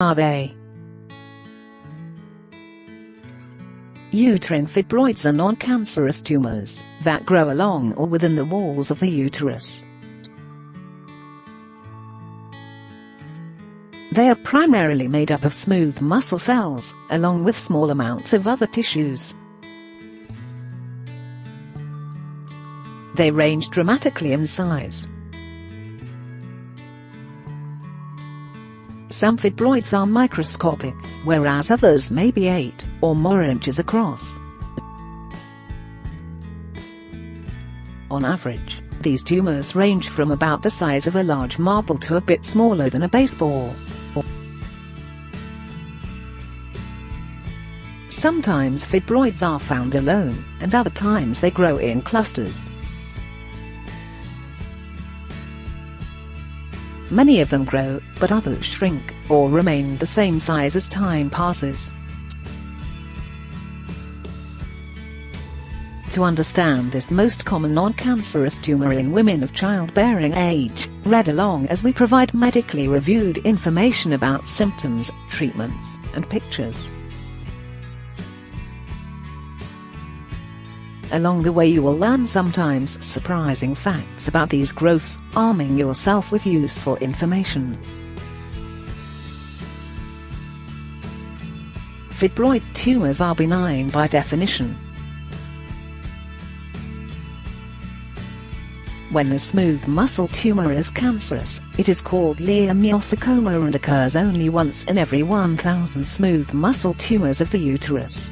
Are they? Uterine fibroids are non-cancerous tumors that grow along or within the walls of the uterus. They are primarily made up of smooth muscle cells, along with small amounts of other tissues. They range dramatically in size. Some fibroids are microscopic, whereas others may be 8 or more inches across. On average, these tumors range from about the size of a large marble to a bit smaller than a baseball. Sometimes fibroids are found alone, and other times they grow in clusters. Many of them grow, but others shrink, or remain the same size as time passes. To understand this most common non-cancerous tumor in women of childbearing age, read along as we provide medically reviewed information about symptoms, treatments, and pictures. Along the way you will learn sometimes surprising facts about these growths, arming yourself with useful information. Fibroid tumors are benign by definition. When a smooth muscle tumor is cancerous, it is called leiomyosarcoma and occurs only once in every 1,000 smooth muscle tumors of the uterus.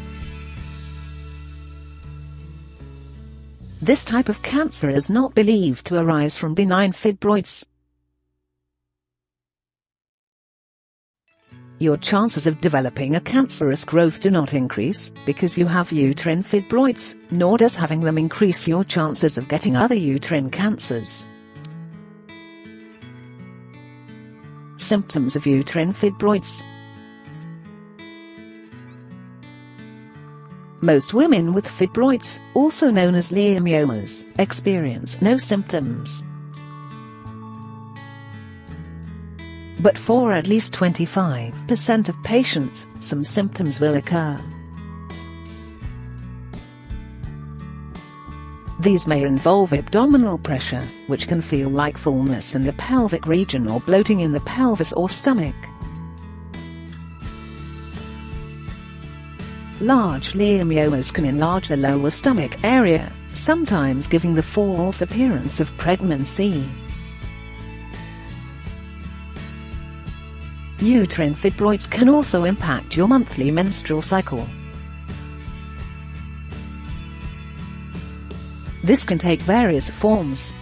This type of cancer is not believed to arise from benign fibroids. Your chances of developing a cancerous growth do not increase because you have uterine fibroids, nor does having them increase your chances of getting other uterine cancers. Symptoms of uterine fibroids. Most women with fibroids, also known as leiomyomas, experience no symptoms. But for at least 25% of patients, some symptoms will occur. These may involve abdominal pressure, which can feel like fullness in the pelvic region or bloating in the pelvis or stomach. Large leiomyomas can enlarge the lower stomach area, sometimes giving the false appearance of pregnancy. Uterine fibroids can also impact your monthly menstrual cycle. This can take various forms.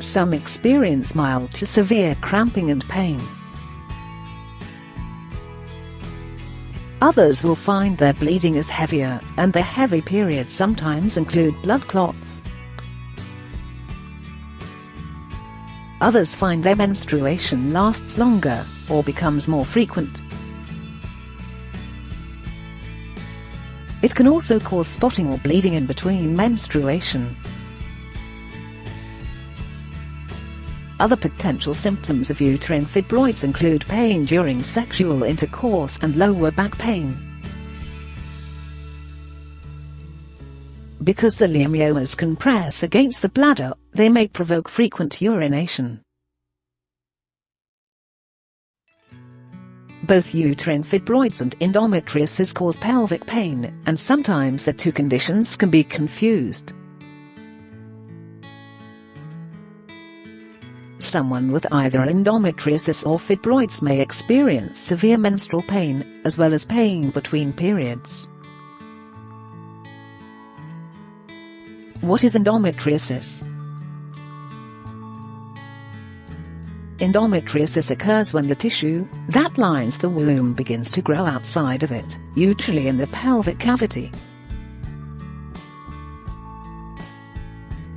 Some experience mild to severe cramping and pain. Others will find their bleeding is heavier, and their heavy periods sometimes include blood clots. Others find their menstruation lasts longer, or becomes more frequent. It can also cause spotting or bleeding in between menstruation. Other potential symptoms of uterine fibroids include pain during sexual intercourse and lower back pain. Because the leiomyomas can press against the bladder, they may provoke frequent urination. Both uterine fibroids and endometriosis cause pelvic pain, and sometimes the two conditions can be confused. Someone with either endometriosis or fibroids may experience severe menstrual pain, as well as pain between periods. What is endometriosis? Endometriosis occurs when the tissue that lines the womb begins to grow outside of it, usually in the pelvic cavity.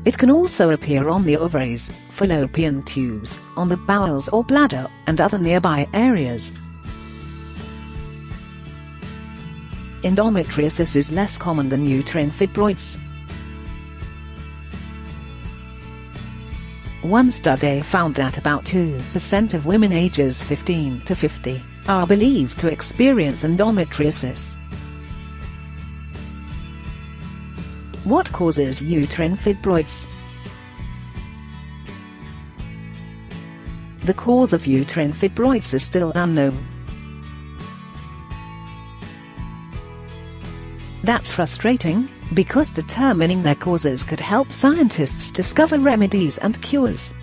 It can also appear on the ovaries, fallopian tubes, on the bowels or bladder, and other nearby areas. Endometriosis is less common than uterine fibroids. One study found that about 2% of women ages 15 to 50 are believed to experience endometriosis. What causes uterine fibroids? The cause of uterine fibroids is still unknown. That's frustrating, because determining their causes could help scientists discover remedies and cures.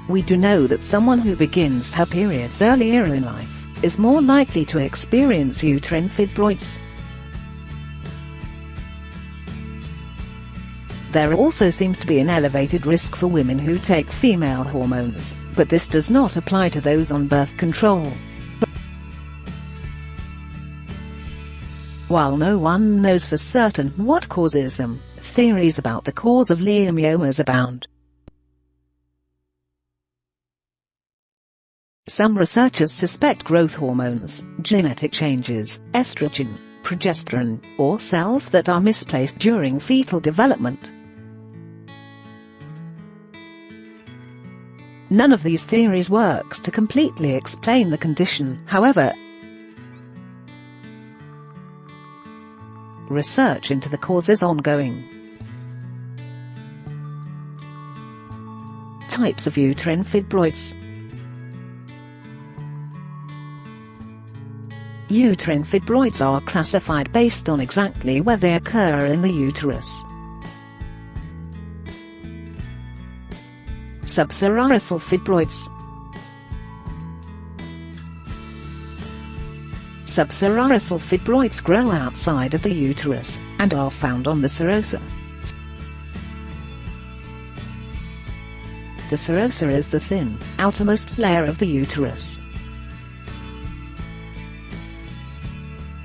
We do know that someone who begins her periods earlier in life is more likely to experience uterine fibroids. There also seems to be an elevated risk for women who take female hormones, but this does not apply to those on birth control. While no one knows for certain what causes them, theories about the cause of leiomyomas abound. Some researchers suspect growth hormones, genetic changes, estrogen, progesterone, or cells that are misplaced during fetal development. None of these theories works to completely explain the condition, however. Research into the cause is ongoing. Types of uterine fibroids. Uterine fibroids are classified based on exactly where they occur in the uterus. Subserosal fibroids. Subserosal fibroids grow outside of the uterus, and are found on the serosa. The serosa is the thin, outermost layer of the uterus.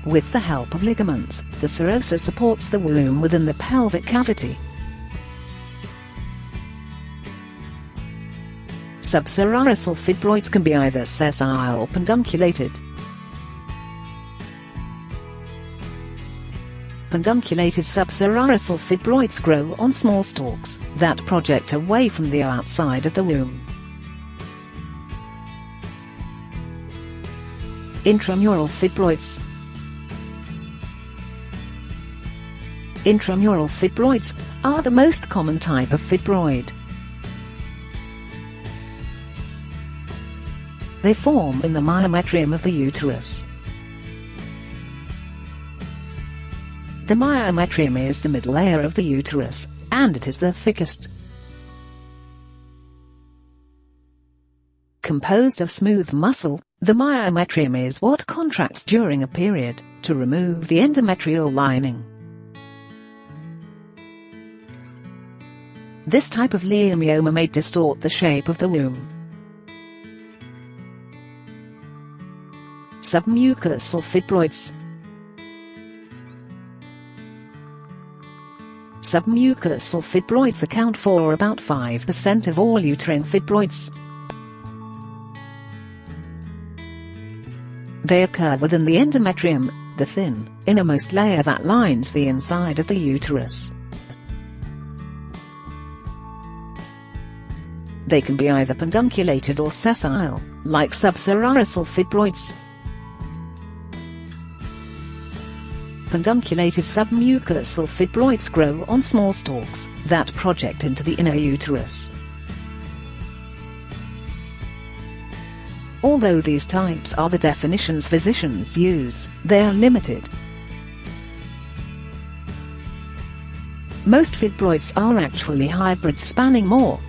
With the help of ligaments, the serosa supports the womb within the pelvic cavity. Subserosal fibroids can be either sessile or pedunculated. Pedunculated subserosal fibroids grow on small stalks that project away from the outside of the womb. Intramural fibroids. Intramural fibroids are the most common type of fibroid. They form in the myometrium of the uterus. The myometrium is the middle layer of the uterus, and it is the thickest. Composed of smooth muscle, the myometrium is what contracts during a period, to remove the endometrial lining. This type of leiomyoma may distort the shape of the womb. Submucosal fibroids. Submucosal fibroids account for about 5% of all uterine fibroids. They occur within the endometrium, the thin, innermost layer that lines the inside of the uterus. They can be either pedunculated or sessile, like subserosal fibroids. Pedunculated submucosal fibroids grow on small stalks that project into the inner uterus. Although these types are the definitions physicians use, they are limited. Most fibroids are actually hybrids spanning more